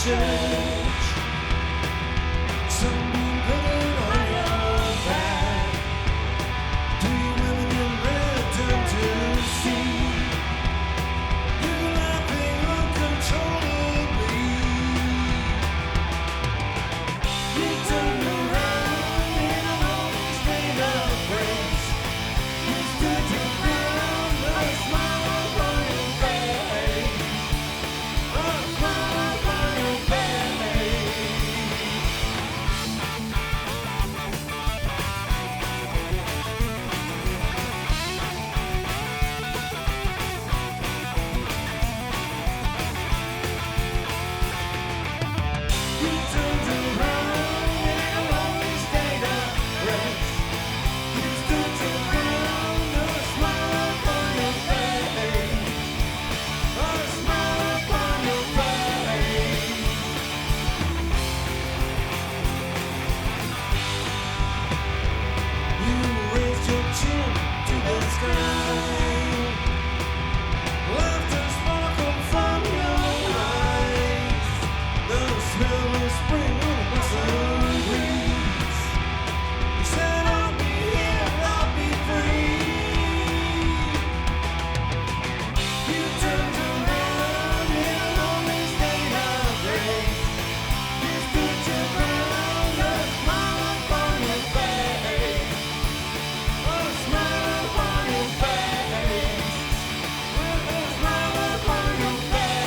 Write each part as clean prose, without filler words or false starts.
church. Sunbeam painted on your back. Three women in red turn to see you laughing uncontrollably. You turned around in a lonely state of grace. You stood your ground, a smile upon your face. A smile upon your face. You turned around in a lonely state of grace. You stood your ground, a smile upon your face. A smile upon your face. You raised your chin to the sky. Laughter sparkled from your eyes. The smell of spring on a blossom breeze. You said, I'll be here, I'll be free. You turned around in a lonely state of grace. You stood your ground, a smile upon your face. A smile upon your face. With a smile upon your face.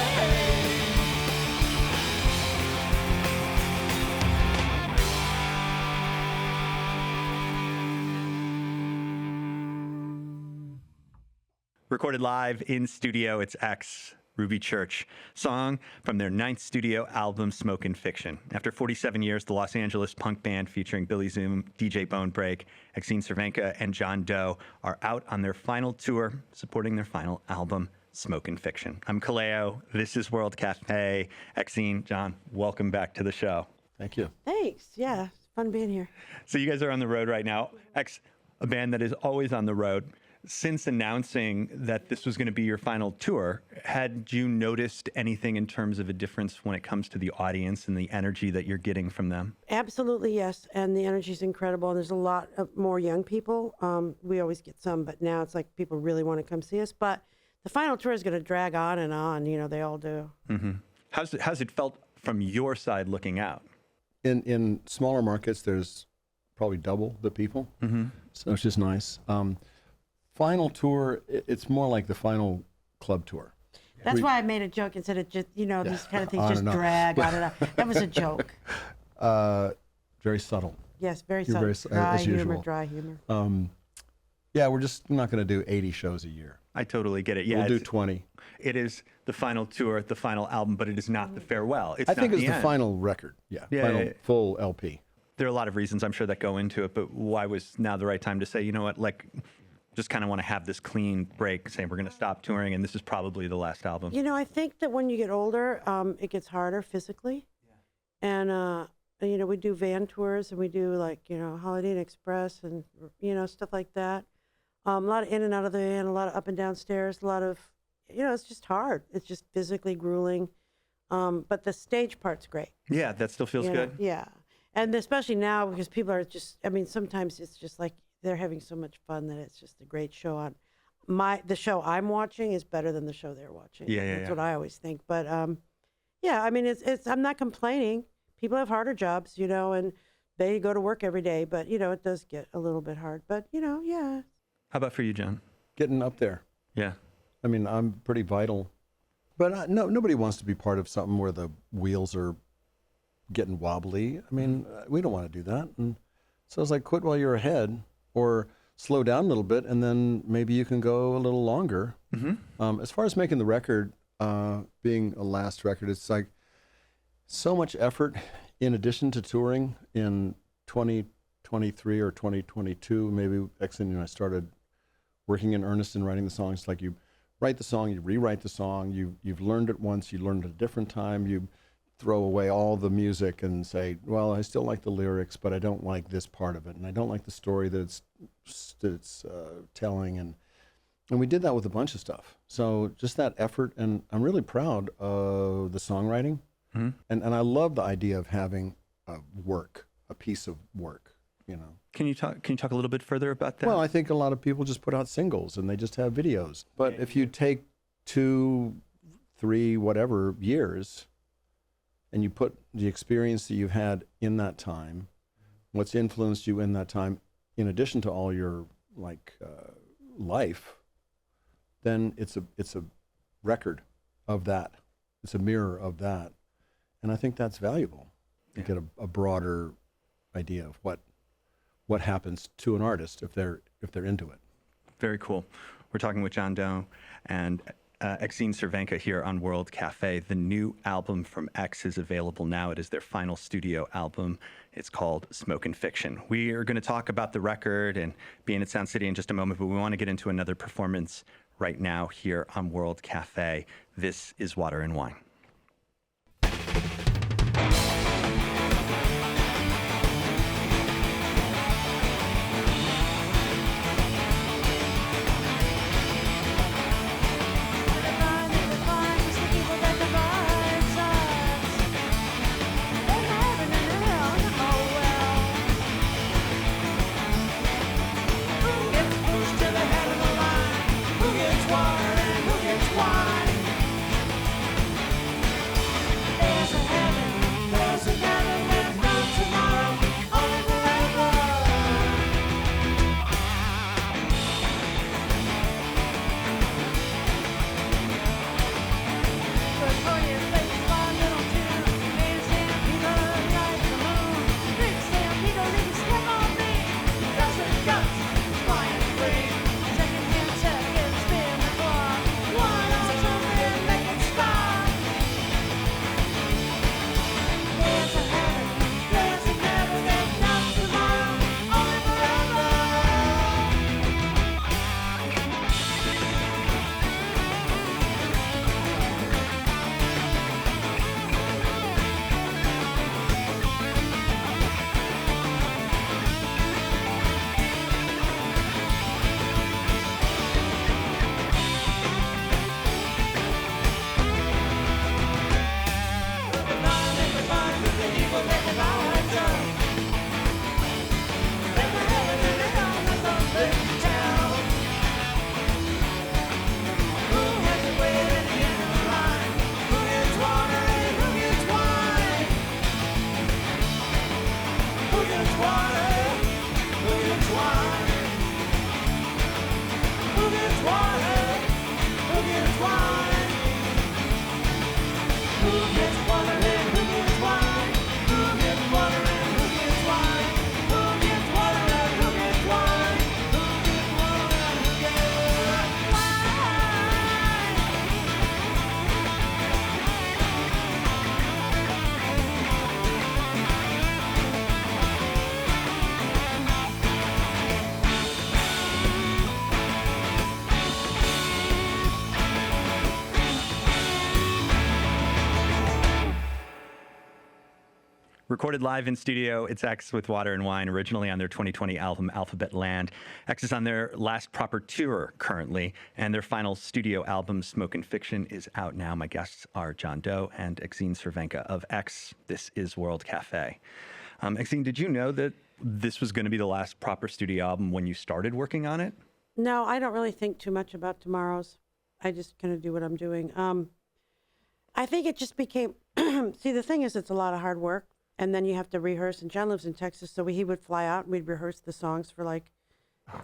Recorded live in studio, it's X, Ruby Church, song from their 9th studio album, Smoke and Fiction. After 47 years, the Los Angeles punk band featuring Billy Zoom, DJ Bonebreak, Exene Cervenka, and John Doe are out on their final tour, supporting their final album, Smoke and Fiction. I'm Kallao. This is World Cafe. Exene, John, welcome back to the show. Thank you. Thanks. Yeah, it's fun being here. So you guys are on the road right now. X, a band that is always on the road. Since announcing that this was going to be your final tour, had you noticed anything in terms of a difference when it comes to the audience and the energy that you're getting from them? Absolutely, yes. And the energy is incredible. And there's a lot of more young people. We always get some, but now it's like people really want to come see us. But the final tour is going to drag on and on. You know, they all do. Mm-hmm. How's it felt from your side looking out? In smaller markets, there's probably double the people, so it's just nice. Final tour, it's more like the final club tour. That's why I made a joke and said it just, you know, these kind of things on just and on. drag on and on. That was a joke. Very subtle. Yes, very You're subtle. very, as humor, usual. dry humor. Yeah, we're just not going to do 80 shows a year. I totally get it. Yeah, We'll do 20. It is the final tour, the final album, but it is not the farewell. It's I think not it's the end. final record. Yeah, final full LP. There are a lot of reasons I'm sure that go into it, but why was now the right time to say, you know what, like, just kind of want to have this clean break, saying we're going to stop touring, and this is probably the last album? You know, I think that when you get older, it gets harder physically. And, you know, we do van tours and we do like, you know, Holiday Inn Express and, you know, stuff like that. A lot of in and out of the van, a lot of up and down stairs, a lot of, you know, it's just hard. It's just physically grueling. But the stage part's great. Yeah, that still feels You know, good. yeah. And especially now because people are just, I mean, sometimes it's just like they're having so much fun that it's just a great show on. The show I'm watching is better than the show they're watching. That's what I always think. But yeah, I mean, it's I'm not complaining. People have harder jobs, you know, and they go to work every day. But, you know, it does get a little bit hard. But, you know, yeah. How about for you, John? Getting up there. Yeah. I mean, I'm pretty vital. But nobody wants to be part of something where the wheels are getting wobbly. I mean, we don't want to do that. And so it's like, quit while you're ahead, or slow down a little bit, and then maybe you can go a little longer. As far as making the record, being a last record, it's like so much effort in addition to touring in 2023 or 2022. Maybe Exene and I started working in earnest and writing the songs. Like you write the song, you rewrite the song, you've learned it once, you learned it a different time, you throw away all the music and say, well, I still like the lyrics, but I don't like this part of it, and I don't like the story that it's telling, and we did that with a bunch of stuff. So just that effort, and I'm really proud of the songwriting. And I love the idea of having a piece of work, you know. Can you talk a little bit further about that? Well, I think a lot of people just put out singles and they just have videos. But if you take 2, 3, whatever years, and you put the experience that you've had in that time, what's influenced you in that time, in addition to all your life, then it's a record of that. It's a mirror of that, and I think that's valuable. You get a broader idea of what happens to an artist if they're into it. Very cool. We're talking with John Doe and Exene Cervenka here on World Cafe. The new album from X is available now. It is their final studio album. It's called Smokin' Fiction. We are going to talk about the record and being at Sound City in just a moment, but we want to get into another performance right now here on World Cafe. This is Water and Wine. Recorded live in studio, it's X with Water and Wine, originally on their 2020 album, Alphabet Land. X is on their last proper tour currently, and their final studio album, Smokin' Fiction, is out now. My guests are John Doe and Exene Cervenka of X. This is World Cafe. Exene, did you know that this was going to be the last proper studio album when you started working on it? No, I don't really think too much about tomorrow's. I just kind of do what I'm doing. I think it just became, see, the thing is, it's a lot of hard work. And then you have to rehearse. And John lives in Texas, so he would fly out and we'd rehearse the songs for like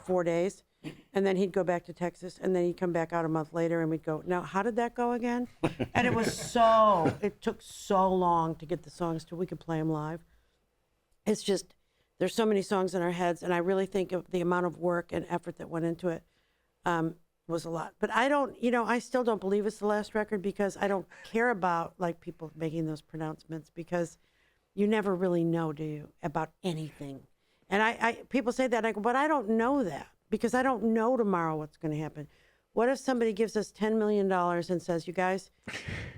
4 days. And then he'd go back to Texas, and then he'd come back out a month later, and we'd go, now, how did that go again? And it took so long to get the songs till we could play them live. It's just, there's so many songs in our heads, and I really think of the amount of work and effort that went into it was a lot. But I still don't believe it's the last record, because I don't care about like people making those pronouncements, because you never really know, do you, about anything. And people say that, and I go, but I don't know that, because I don't know tomorrow what's going to happen. What if somebody gives us $10 million and says, you guys,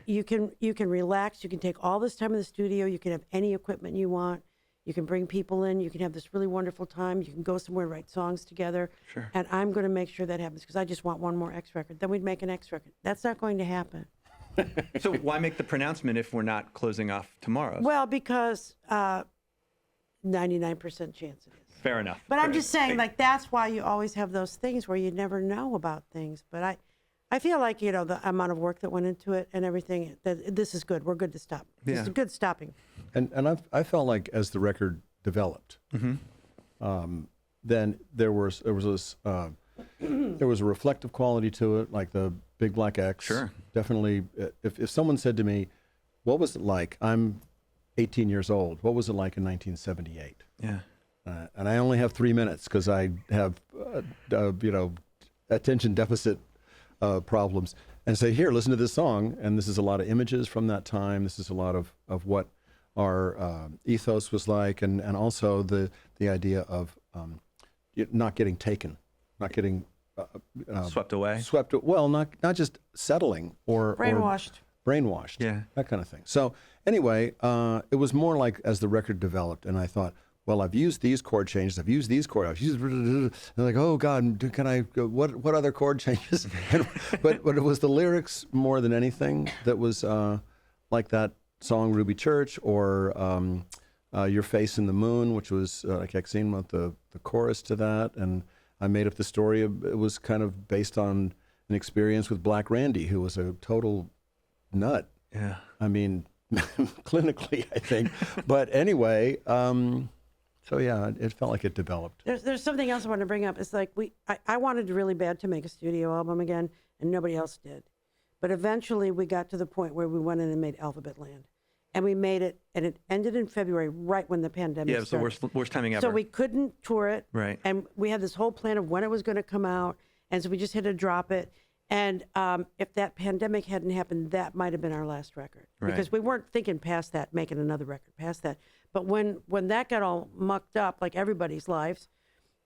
you can relax, you can take all this time in the studio, you can have any equipment you want, you can bring people in, you can have this really wonderful time, you can go somewhere and write songs together, Sure. And I'm going to make sure that happens, because I just want one more X record. Then we'd make an X record. That's not going to happen. So why make the pronouncement if we're not closing off tomorrow? Well, because 99% chance it is. Fair enough. But I'm just saying, like, that's why you always have those things where you never know about things. But I feel like, you know, the amount of work that went into it and everything, that this is good. We're good to stop. This is good stopping. And I felt like as the record developed, then there was this there was a reflective quality to it, like the Big Black X. Sure. Definitely. If someone said to me, "What was it like?" I'm 18 years old. What was it like in 1978? Yeah. And I only have 3 minutes because I have, you know, attention deficit problems. And say, here, listen to this song. And this is a lot of images from that time. This is a lot of what our ethos was like, and also the idea of not getting taken, not getting Swept away. Well, not just settling or brainwashed, Yeah. that kind of thing. So anyway, it was more like as the record developed, and I thought, well, I've used these chord changes, I've used these chord, and like, oh God, can I? What other chord changes? but it was the lyrics more than anything that was like that song Ruby Church, or Your Face in the Moon, which was like Exene wrote the chorus to that, and I made up the story. It was kind of based on an experience with Black Randy, who was a total nut. Yeah. I mean, clinically, I think. But anyway, so yeah, it felt like it developed. There's something else I want to bring up. It's like I wanted really bad to make a studio album again, and nobody else did. But eventually we got to the point where we went in and made Alphabet Land. And we made it, and it ended in February, right when the pandemic Yeah, it was started. the worst timing ever. So we couldn't tour it. Right. And we had this whole plan of when it was going to come out. And so we just had to drop it. And if that pandemic hadn't happened, that might have been our last record. Right. Because we weren't thinking past that, making another record past that. But when that got all mucked up, like everybody's lives,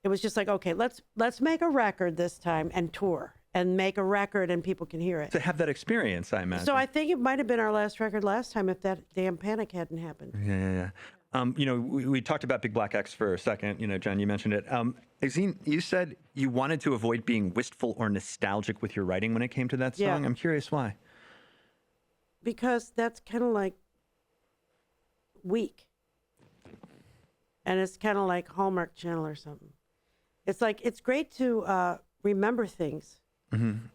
it was just like, okay, let's make a record this time and tour. And make a record and people can hear it. To have that experience, I imagine. So I think it might have been our last record last time if that damn panic hadn't happened. Yeah. You know, we talked about Big Black X for a second. You know, John, you mentioned it. Exene, you said you wanted to avoid being wistful or nostalgic with your writing when it came to that song. Yeah. I'm curious why. Because that's kind of like weak. And it's kind of like Hallmark Channel or something. It's like, it's great to remember things.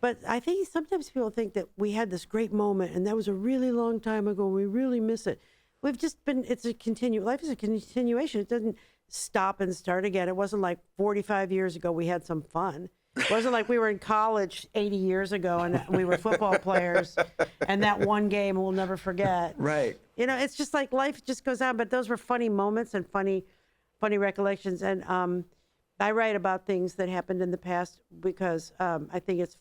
But I think sometimes people think that we had this great moment and that was a really long time ago. We really miss it. We've just been, life is a continuation. It doesn't stop and start again. It wasn't like 45 years ago we had some fun. It wasn't like we were in college 80 years ago and we were football players and that one game we'll never forget. Right. You know, it's just like life just goes on, but those were funny moments and funny recollections. And I write about things that happened in the past because I think it's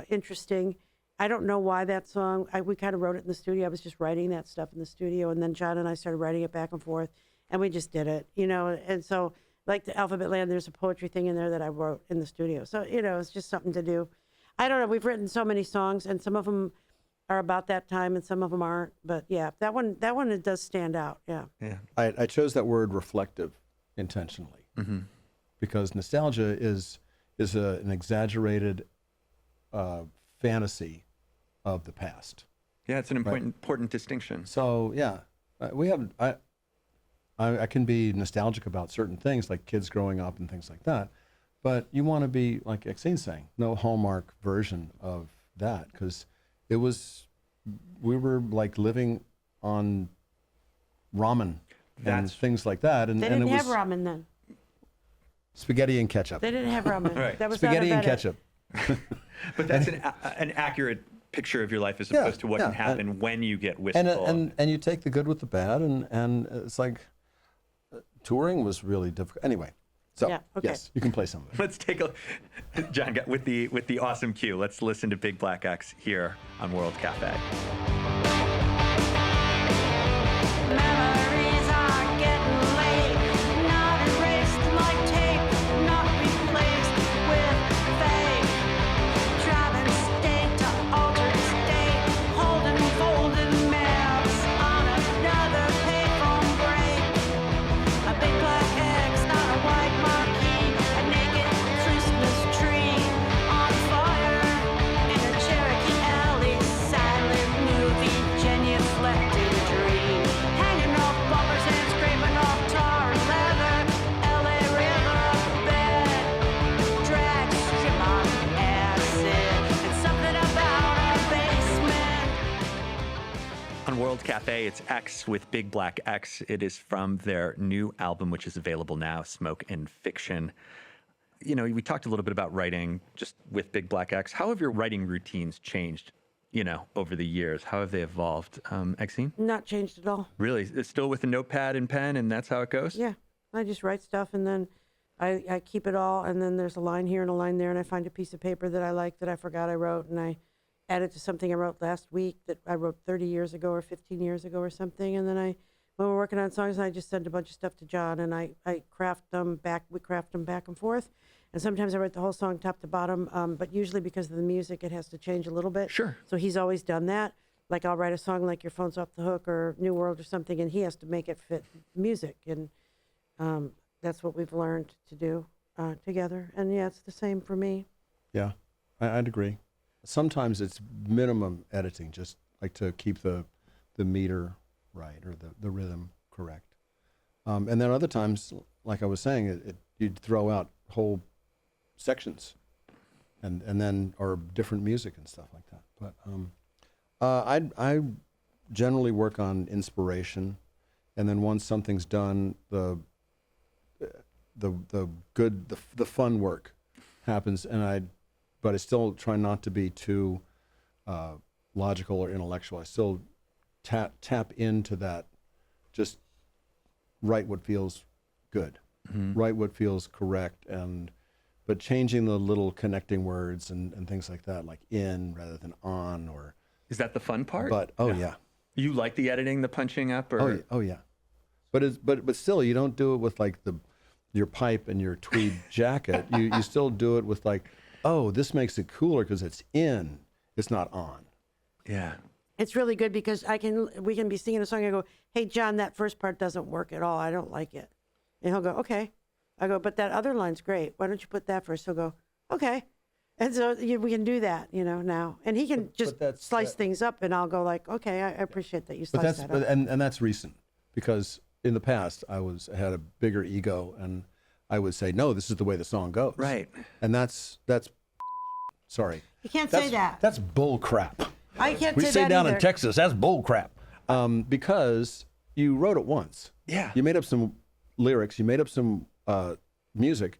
interesting. I don't know why that song, we kind of wrote it in the studio. I was just writing that stuff in the studio, and then John and I started writing it back and forth, and we just did it, you know. And so, like the Alphabet Land, there's a poetry thing in there that I wrote in the studio. So, you know, it's just something to do. I don't know. We've written so many songs, and some of them are about that time, and some of them aren't. But yeah, that one it does stand out. Yeah. Yeah. I chose that word reflective intentionally. Because nostalgia is an exaggerated fantasy of the past. Yeah, it's an important distinction. So yeah, we have. I can be nostalgic about certain things like kids growing up and things like that, but you want to be like Exene's saying, no Hallmark version of that, because we were like living on ramen and things like that, and They didn't it was have ramen then. spaghetti and ketchup. They didn't have ramen. Right. That was Spaghetti not and about it. ketchup. But that's an accurate picture of your life as opposed to what can happen when you get wistful. And you take the good with the bad, and it's like touring was really difficult. Anyway, so Yeah, okay. yes, you can play some of it. Let's take John, with the awesome cue. Let's listen to Big Black X here on World Cafe. Memories are getting late, not erased like tape, not replaced with fate. Driving state to altered state, holding folding maps on another payphone break. A big black X, not a white marquee, a naked Christmas tree on fire in a Cherokee alley, silent music. Cafe. It's X with Big Black X. It is from their new album, which is available now, Smoke and Fiction. You know, we talked a little bit about writing just with Big Black X. How have your writing routines changed, you know, over the years? How have they evolved? Exene? Not changed at all. Really? It's still with a notepad and pen, and that's how it goes? Yeah, I just write stuff, and then I keep it all, and then there's a line here and a line there, and I find a piece of paper that I like that I forgot I wrote, and I add it to something I wrote last week that I wrote 30 years ago or 15 years ago or something, and then when we're working on songs, I just send a bunch of stuff to John, and I craft them back. We craft them back and forth, and sometimes I write the whole song top to bottom, but usually because of the music, it has to change a little bit. Sure. So he's always done that. Like I'll write a song like Your Phone's Off the Hook or New World or something, and he has to make it fit music, and that's what we've learned to do together. And yeah, it's the same for me. Yeah, I'd agree. Sometimes it's minimum editing, just like to keep the meter right or the rhythm correct. And then other times, like I was saying, you'd throw out whole sections and then or different music and stuff like that. But I generally work on inspiration, and then once something's done, the fun work happens, but I still try not to be too logical or intellectual. I still tap into that, just write what feels good, write what feels correct, but changing the little connecting words and things like that, like in rather than on, or. Is that the fun part? But yeah. You like the editing, the punching up, or? Oh yeah. But still, you don't do it with like your pipe and your tweed jacket. You still do it with like, oh, this makes it cooler because it's in, it's not on. Yeah. It's really good because we can be singing a song and I go, hey, John, that first part doesn't work at all. I don't like it. And he'll go, okay. I go, but that other line's great. Why don't you put that first? He'll go, okay. And so we can do that, now. And he can just slice things up, and I'll go like, okay, I appreciate that you sliced that up. And that's recent, because in the past I had a bigger ego, and I would say, no, this is the way the song goes. Right. And that's sorry. You can't say that. That's bull crap. I can't We say say that down either. in Texas, that's bull crap. Because you wrote it once. Yeah. You made up some lyrics, you made up some music,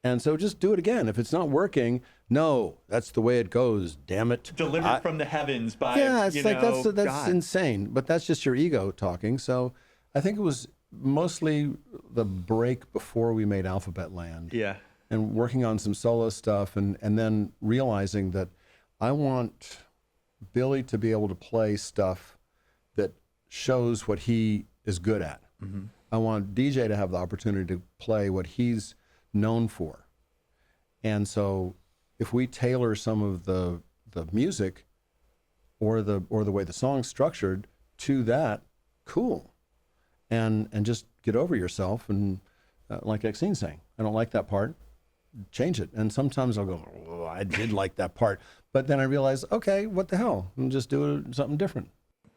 and so just do it again. If it's not working, no, that's the way it goes, damn it. Delivered from the heavens by, it's like that's God. insane, but that's just your ego talking. So I think it was mostly the break before we made Alphabet Land. Yeah. And working on some solo stuff, and then realizing that I want Billy to be able to play stuff that shows what he is good at. Mm-hmm. I want DJ to have the opportunity to play what he's known for. And so if we tailor some of the music or the way the song's structured to that, cool. And just get over yourself, and like Exene's saying, I don't like that part, change it. And sometimes I'll go, oh, I did like that part. But then I realize, okay, what the hell? And just do something different.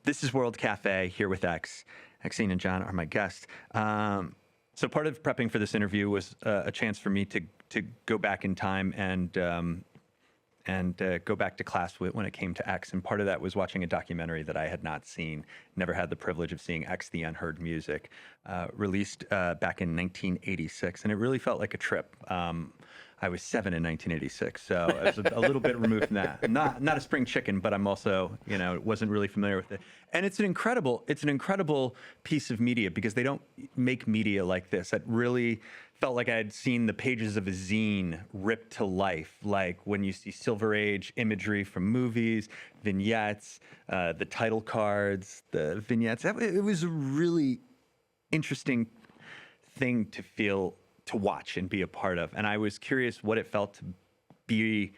This is World Cafe here with X. Exene and John are my guests. So part of prepping for this interview was a chance for me to go back in time and go back to class when it came to X. And part of that was watching a documentary that I had not seen, never had the privilege of seeing, X, The Unheard Music, released back in 1986. And it really felt like a trip. I was 7 in 1986, so I was a little bit removed from that. Not a spring chicken, but I'm also, wasn't really familiar with it. And it's an incredible piece of media, because they don't make media like this. It really felt like I had seen the pages of a zine ripped to life, like when you see Silver Age imagery from movies, vignettes, the title cards, the vignettes. It was a really interesting thing to watch and be a part of. And I was curious what it felt to be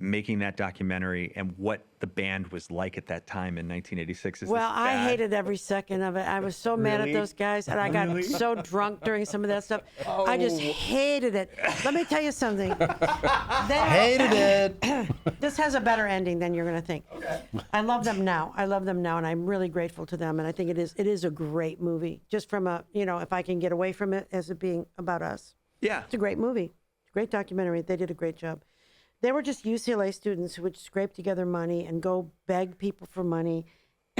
making that documentary and what the band was like at that time in 1986. Well, I hated every second of it. I was so mad at those guys, and I got so drunk during some of that stuff. I just hated it. Let me tell you something. Hated it. This has a better ending than you're going to think. Okay. I love them now, and I'm really grateful to them. And I think it is a great movie, just from if I can get away from it as it being about us. Yeah. It's a great movie. It's a great documentary. They did a great job. They were just UCLA students who would scrape together money and go beg people for money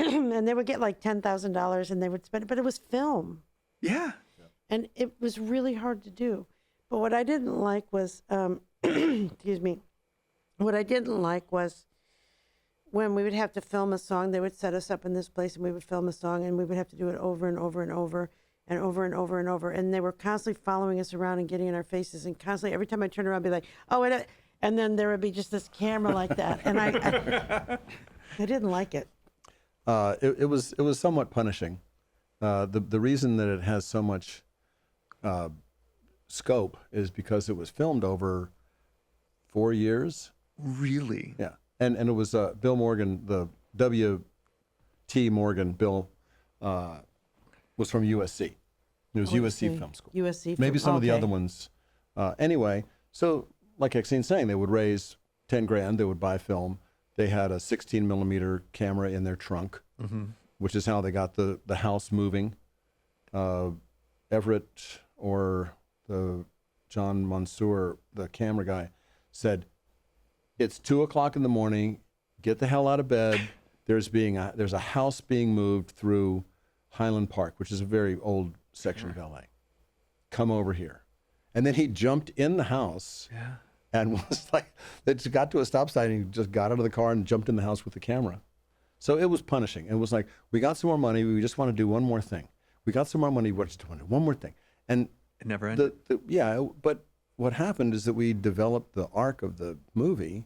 and they would get like $10,000 and they would spend it, but it was film. Yeah. And it was really hard to do. But what I didn't like was, excuse me, what I didn't like was when we would have to film a song, they would set us up in this place and we would film a song and we would have to do it over and over and over and over and over and over. And they were constantly following us around and getting in our faces and constantly, every time I turned around, I'd be like, oh, and then there would be just this camera like that. And I didn't like it. It was somewhat punishing. The reason that it has so much scope is because it was filmed over 4 years. Really? Yeah, and it was Bill Morgan, the W.T. Morgan. Bill was from USC. It was USC Film School. USC. Maybe some of the other ones. Anyway, so like Exine's saying, they would raise 10 grand. They would buy film. They had a 16 millimeter camera in their trunk, which is how they got the house moving. Everett or the John Mansour, the camera guy, said, "It's 2:00 in the morning. Get the hell out of bed. There's a house being moved through Highland Park, which is a very old section of LA. Come over here." And then he jumped in the house. Yeah. And was like, they just got to a stop sign and he just got out of the car and jumped in the house with the camera. So it was punishing. It was like, we got some more money. We just want to do one more thing. We got some more money. We just want to do one more thing. And it never ended. Yeah, but what happened is that we developed the arc of the movie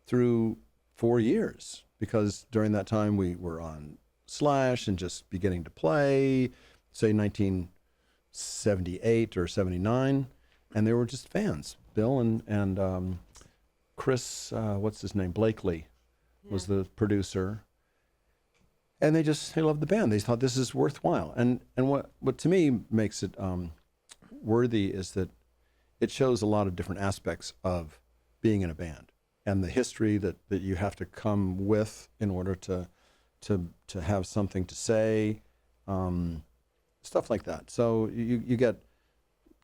through 4 years, because during that time we were on Slash and just beginning to play, say 1978 or 79, and they were just fans. Bill and Chris, what's his name, Blakely, was the producer, and they loved the band. They thought this is worthwhile. And what to me makes it worthy is that it shows a lot of different aspects of being in a band and the history that you have to come with in order to have something to say, stuff like that. So you get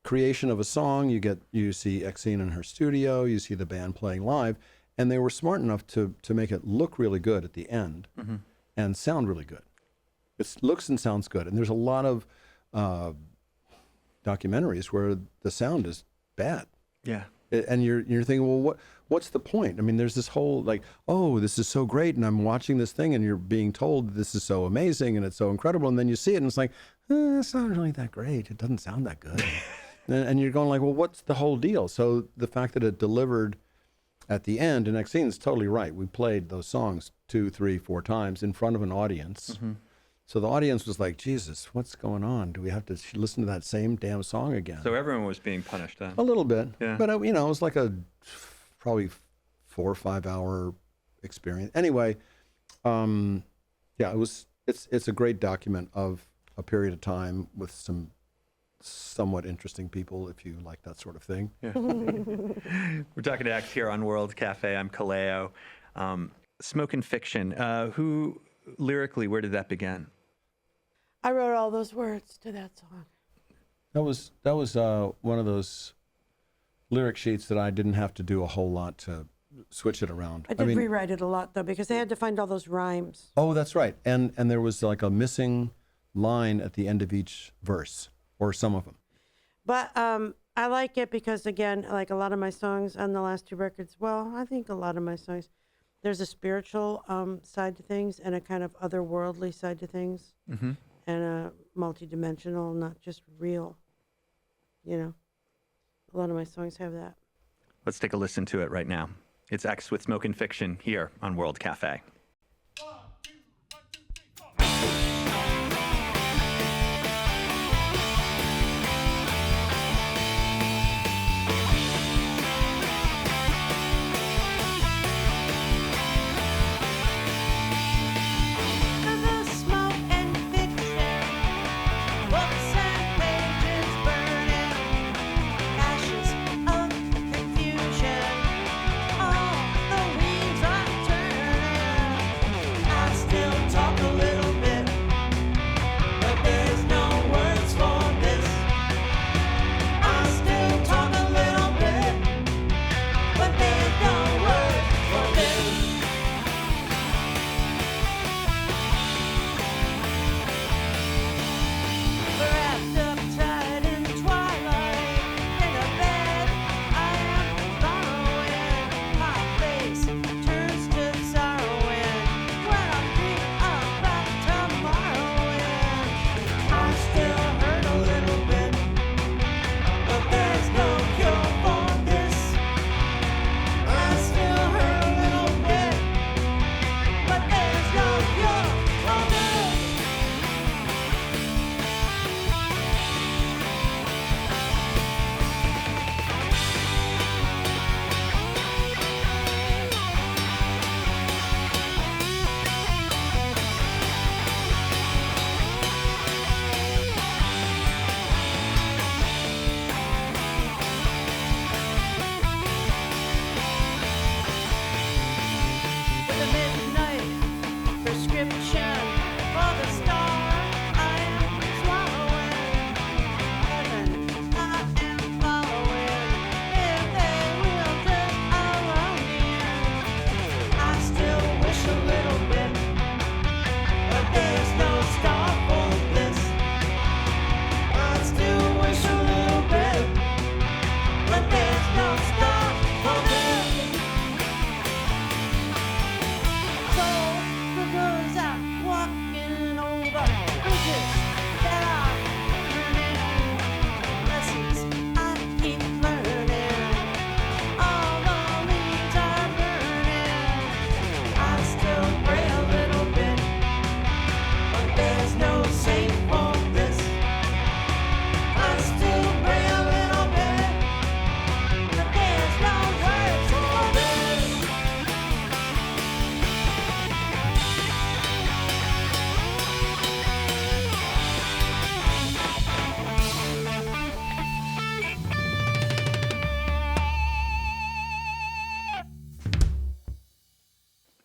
creation of a song, you see Exine in her studio, you see the band playing live, and they were smart enough to make it look really good at the end and sound really good. It looks and sounds good, and there's a lot of documentaries where the sound is bad. Yeah. And you're thinking, well, what's the point? I mean, there's this whole like, oh, this is so great, and I'm watching this thing, and you're being told this is so amazing and it's so incredible, and then you see it, and it's like, it's not really that great. It doesn't sound that good. And you're going like, well, what's the whole deal? So the fact that it delivered at the end, and Exine's totally right. We played those songs 2, 3, 4 times in front of an audience. So the audience was like, Jesus, what's going on? Do we have to listen to that same damn song again? So everyone was being punished then. A little bit. Yeah. But, it was like a probably 4 or 5 hour experience. Anyway, it's a great document of a period of time with some somewhat interesting people, if you like that sort of thing. Yeah. We're talking to X here on World Cafe. I'm Kallao. Smokin' Fiction. Who lyrically, where did that begin? I wrote all those words to that song. That was one of those lyric sheets that I didn't have to do a whole lot to switch it around. I did rewrite it a lot though, because they had to find all those rhymes. Oh, that's right. And there was like a missing line at the end of each verse, or some of them. But I like it because, again, like a lot of my songs on the last 2 records, well, I think a lot of my songs, there's a spiritual side to things and a kind of otherworldly side to things, and a multidimensional, not just real. A lot of my songs have that. Let's take a listen to it right now. It's X with Smokin' Fiction here on World Cafe. Confusion, all the wheels are turning.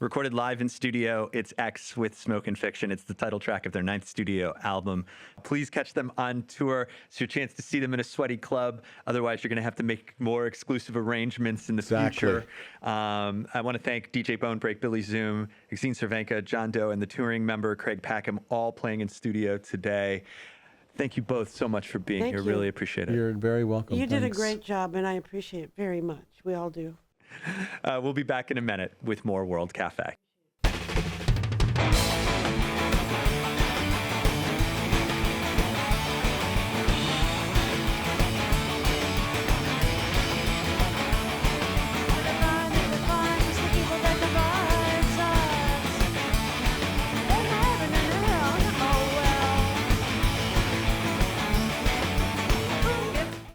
Recorded live in studio, it's X with Smoke and Fiction. It's the title track of their 9th studio album. Please catch them on tour. It's your chance to see them in a sweaty club. Otherwise, you're going to have to make more exclusive arrangements in the future. I want to thank DJ Bonebreak, Billy Zoom, Exene Cervenka, John Doe, and the touring member Craig Packham, all playing in studio today. Thank you both so much for being Thank here. you. Really appreciate it. You're very welcome. You did a Thanks. great job, and I appreciate it very much. We all do. We'll be back in a minute with more World Cafe.